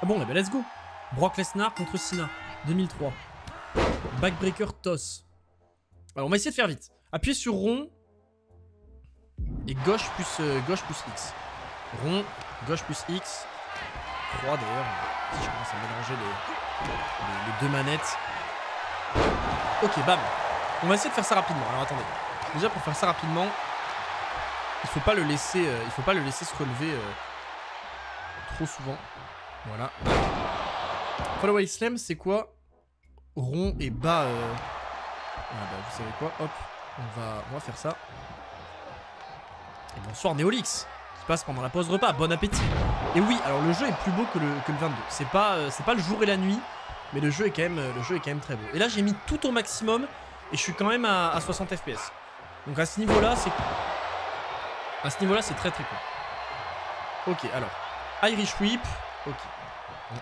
Ah bon, bah let's go. Brock Lesnar contre Cena, 2003. Backbreaker toss. Alors on va essayer de faire vite. Appuyez sur rond. Et gauche plus X. Rond, gauche plus X. 3 d'ailleurs. Si je commence à mélanger les deux manettes. Ok, bam. On va essayer de faire ça rapidement. Alors attendez. Déjà pour faire ça rapidement, il faut pas le laisser se relever trop souvent. Voilà. Follow Slam, c'est quoi? Rond et bas. Ah bah, vous savez quoi? Hop, on va faire ça. Et bonsoir Néolix, qui passe pendant la pause repas. Bon appétit. Et oui, alors le jeu est plus beau que le 22. C'est pas le jour et la nuit, mais le jeu est quand même très beau. Et là, j'ai mis tout au maximum et je suis quand même à 60 FPS. Donc à ce niveau-là, c'est très très cool. Ok, alors Irish Whip. Ok.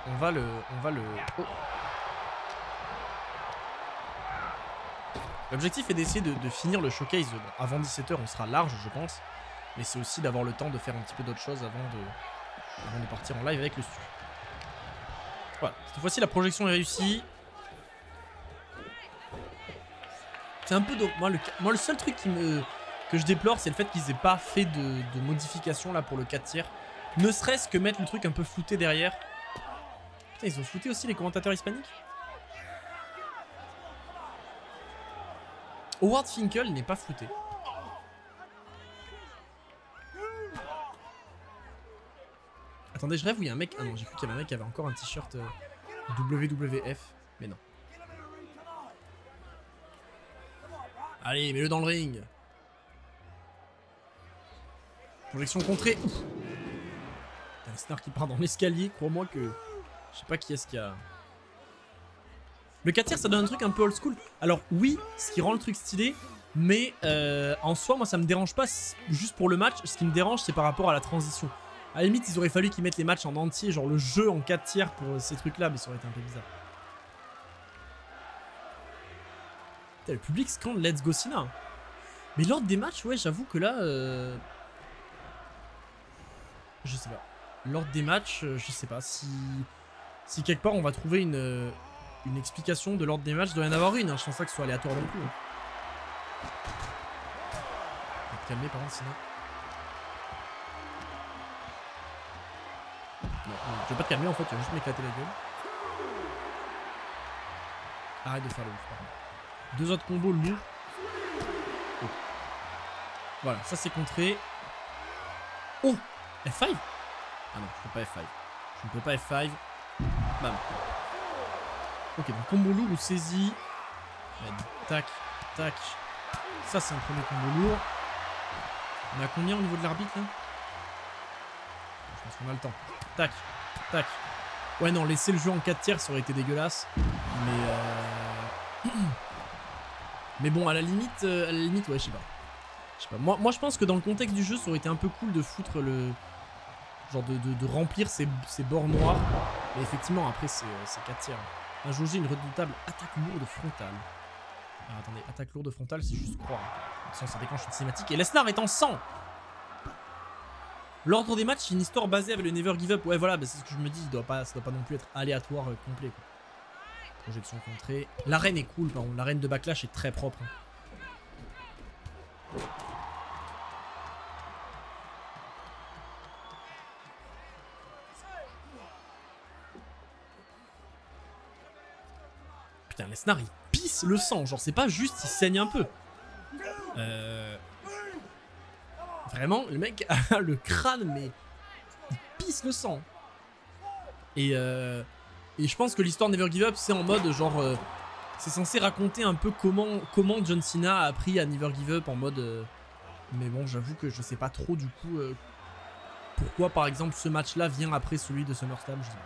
On va le. Oh. L'objectif est d'essayer de finir le showcase. Bon, avant 17 h, on sera large, je pense. Mais c'est aussi d'avoir le temps de faire un petit peu d'autres choses avant de partir en live avec le studio. Voilà, cette fois-ci la projection est réussie. C'est un peu moi le seul truc que je déplore, c'est le fait qu'ils aient pas fait de modification là pour le 4 tiers. Ne serait-ce que mettre le truc un peu flouté derrière. Putain, ils ont flouté aussi les commentateurs hispaniques. Howard Finkel n'est pas flouté. Attendez, je rêve où il y a un mec. Ah non, j'ai cru qu'il y avait un mec qui avait encore un t-shirt WWF. Mais non. Allez, mets-le dans le ring. Projection contrée. Ouf. T'as un Lesnar qui part dans l'escalier. Crois-moi que... Je sais pas qui est-ce qu'il y a... Le 4 tiers, ça donne un truc un peu old school. Alors oui, ce qui rend le truc stylé. Mais en soi, moi, ça me dérange pas juste pour le match. Ce qui me dérange, c'est par rapport à la transition. À la limite, ils auraient fallu qu'ils mettent les matchs en entier. Genre le jeu en 4 tiers pour ces trucs-là. Mais ça aurait été un peu bizarre. Putain, le public scande Let's Go Cena. Mais l'ordre des matchs, ouais, j'avoue que là... Je sais pas. L'ordre des matchs, je sais pas. Si quelque part on va trouver une explication de l'ordre des matchs, il doit y en avoir une. Hein. Je pense pas que ce soit aléatoire non plus. Hein. On va te calmer par contre, sinon. Non, je vais pas te calmer en fait, tu vas juste m'éclater la gueule. Arrête de faire le ouf, par contre. 2 autres combos lourds. Oh. Voilà, ça c'est contré. Oh, F5. Ah non, je peux pas F5. Je ne peux pas F5. Bam. Ok, donc combo lourd ou saisie. Tac, tac. Ça c'est un premier combo lourd. On a combien au niveau de l'arbitre là? Je pense qu'on a le temps. Tac, tac. Ouais non, laisser le jeu en 4 tiers ça aurait été dégueulasse. Mais bon, à la limite, ouais, je sais pas. Moi je pense que dans le contexte du jeu, ça aurait été un peu cool de foutre le... Genre de remplir ces bords noirs. Mais effectivement, après, c'est 4 tiers. Un jauger une redoutable attaque lourde frontale. Alors attendez, attaque lourde frontale, c'est juste croire. Sans ça déclenche une cinématique. Et Lesnar est en sang. L'ordre des matchs, c'est une histoire basée avec le Never Give Up. Ouais, voilà, bah, c'est ce que je me dis. Ça doit pas non plus être aléatoire complet, quoi. Projection contrée. L'arène est cool, par contre. L'arène de Backlash est très propre. Putain, Lesnar, il pisse le sang. Genre, c'est pas juste, il saigne un peu. Vraiment, le mec a le crâne, mais il pisse le sang. Et je pense que l'histoire Never Give Up, c'est en mode genre... c'est censé raconter un peu comment John Cena a appris à Never Give Up en mode... mais bon, j'avoue que je sais pas trop du coup pourquoi par exemple ce match-là vient après celui de SummerSlam. Je sais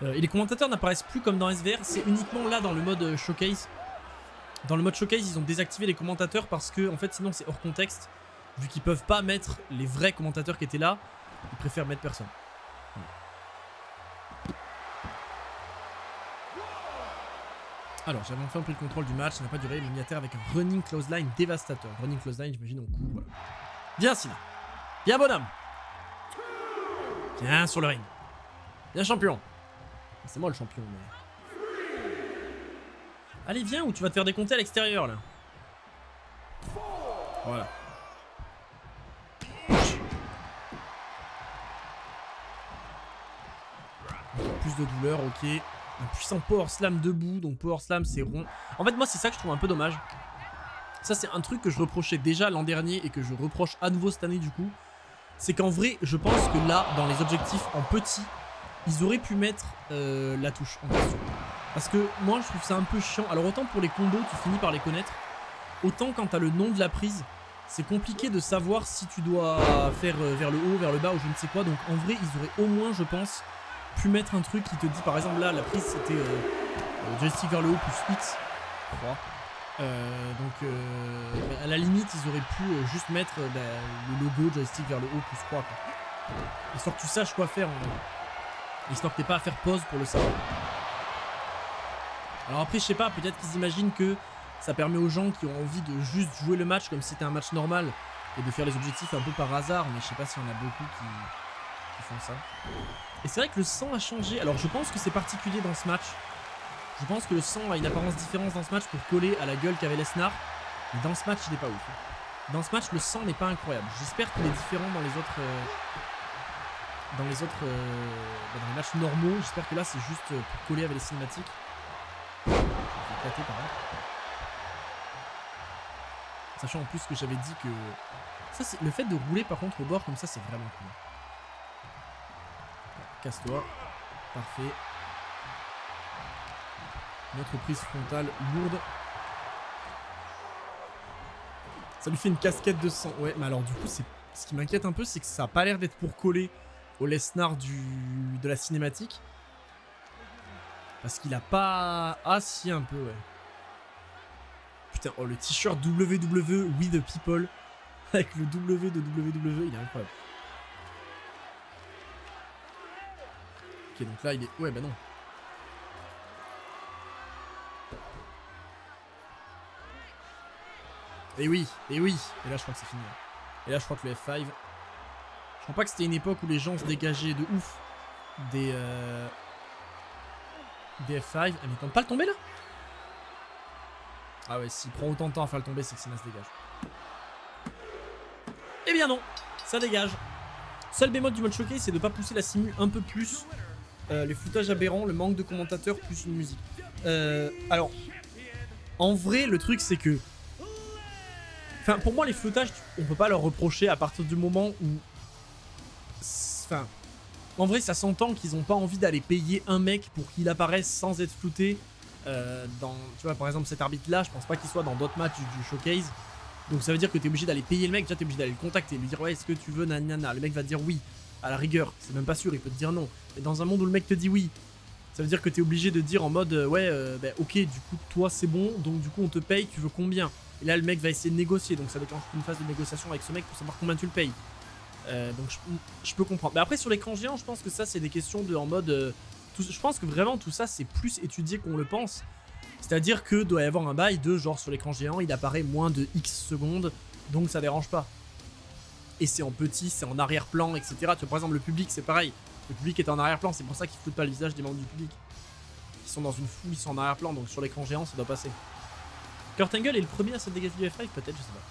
pas. Et les commentateurs n'apparaissent plus comme dans SVR, c'est uniquement là dans le mode showcase. Dans le mode showcase, ils ont désactivé les commentateurs parce que en fait sinon c'est hors contexte. Vu qu'ils peuvent pas mettre les vrais commentateurs qui étaient là, ils préfèrent mettre personne. Alors, j'avais enfin pris le contrôle du match, ça n'a pas duré, il m'a mis à terre avec un running clothesline dévastateur. Running clothesline, j'imagine, au cou, voilà. Viens, Cena. Viens, bonhomme. Viens sur le ring. Bien champion. C'est moi le champion, mais... Allez, viens, ou tu vas te faire décompter à l'extérieur, là. Voilà. Plus de douleur, ok. Un puissant power slam debout, donc power slam c'est rond. En fait moi c'est ça que je trouve un peu dommage. Ça c'est un truc que je reprochais déjà l'an dernier et que je reproche à nouveau cette année du coup. C'est qu'en vrai je pense que là dans les objectifs en petit, ils auraient pu mettre la touche en question. Parce que moi je trouve ça un peu chiant. Alors autant pour les combos tu finis par les connaître, autant quand t'as le nom de la prise, c'est compliqué de savoir si tu dois faire vers le haut, vers le bas ou je ne sais quoi. Donc en vrai ils auraient au moins je pense pu mettre un truc qui te dit par exemple là la prise c'était joystick vers le haut plus X je crois. À la limite ils auraient pu juste mettre le logo joystick vers le haut plus 3 quoi. Histoire que tu saches quoi faire en vrai. Histoire que t'aies pas à faire pause pour le savoir. Alors après je sais pas, peut-être qu'ils imaginent que ça permet aux gens qui ont envie de juste jouer le match comme si c'était un match normal et de faire les objectifs un peu par hasard, mais je sais pas s'il y en a beaucoup qui font ça. Et c'est vrai que le sang a changé. Alors je pense que c'est particulier dans ce match. Je pense que le sang a une apparence différente dans ce match pour coller à la gueule qu'avait Lesnar. Mais dans ce match il n'est pas ouf. Dans ce match le sang n'est pas incroyable. J'espère qu'il est différent dans les autres... dans les matchs normaux. J'espère que là c'est juste pour coller avec les cinématiques. Je vais éclater par là. Sachant en plus que j'avais dit que... Ça, c'est le fait de rouler par contre au bord comme ça c'est vraiment cool. Casse-toi. Parfait. Notre prise frontale lourde. Ça lui fait une casquette de sang. Ouais, mais alors du coup, ce qui m'inquiète un peu, c'est que ça a pas l'air d'être pour coller au Lesnar de la cinématique. Parce qu'il a pas... Ah si, un peu, ouais. Putain, oh le t-shirt WWE We the People. Avec le W de WWE, il est incroyable. Ok, donc là il est... Ouais, bah non. Et oui, et oui. Et là je crois que c'est fini. Et là je crois que le F5... Je crois pas que c'était une époque où les gens se dégageaient de ouf des F5. Ah mais il tente pas le tomber là? Ah ouais, s'il prend autant de temps à faire le tomber, c'est que Cena se dégage. Eh bien non, ça dégage. Seul bémol du mode showcase, c'est de pas pousser la simu un peu plus. Les floutages aberrants, le manque de commentateurs, plus une musique. Alors, en vrai, le truc c'est que... Enfin, pour moi, les floutages, on peut pas leur reprocher à partir du moment où... Enfin, en vrai, ça s'entend qu'ils ont pas envie d'aller payer un mec pour qu'il apparaisse sans être flouté. Dans, tu vois, par exemple, cet arbitre-là, je pense pas qu'il soit dans d'autres matchs du showcase. Donc ça veut dire que t'es obligé d'aller payer le mec, déjà t'es obligé d'aller le contacter, lui dire ouais, est-ce que tu veux nanana. Le mec va te dire oui, à la rigueur, c'est même pas sûr, il peut te dire non. Mais dans un monde où le mec te dit oui, ça veut dire que t'es obligé de dire en mode ouais, bah, ok, du coup, toi c'est bon, donc du coup on te paye, tu veux combien? Et là le mec va essayer de négocier, donc ça déclenche une phase de négociation avec ce mec pour savoir combien tu le payes. Donc je peux comprendre. Mais après sur l'écran géant, je pense que ça c'est des questions de en mode... je pense que vraiment tout ça c'est plus étudié qu'on le pense. C'est-à-dire que doit y avoir un bail de genre sur l'écran géant, il apparaît moins de X secondes, donc ça dérange pas. Et c'est en petit, c'est en arrière-plan, etc. Tu vois, par exemple, le public, c'est pareil. Le public est en arrière-plan, c'est pour ça qu'ils foutent pas le visage des membres du public. Ils sont dans une foule, ils sont en arrière-plan, donc sur l'écran géant, ça doit passer. Kurt Angle est le premier à se dégager du F5, peut-être, je sais pas.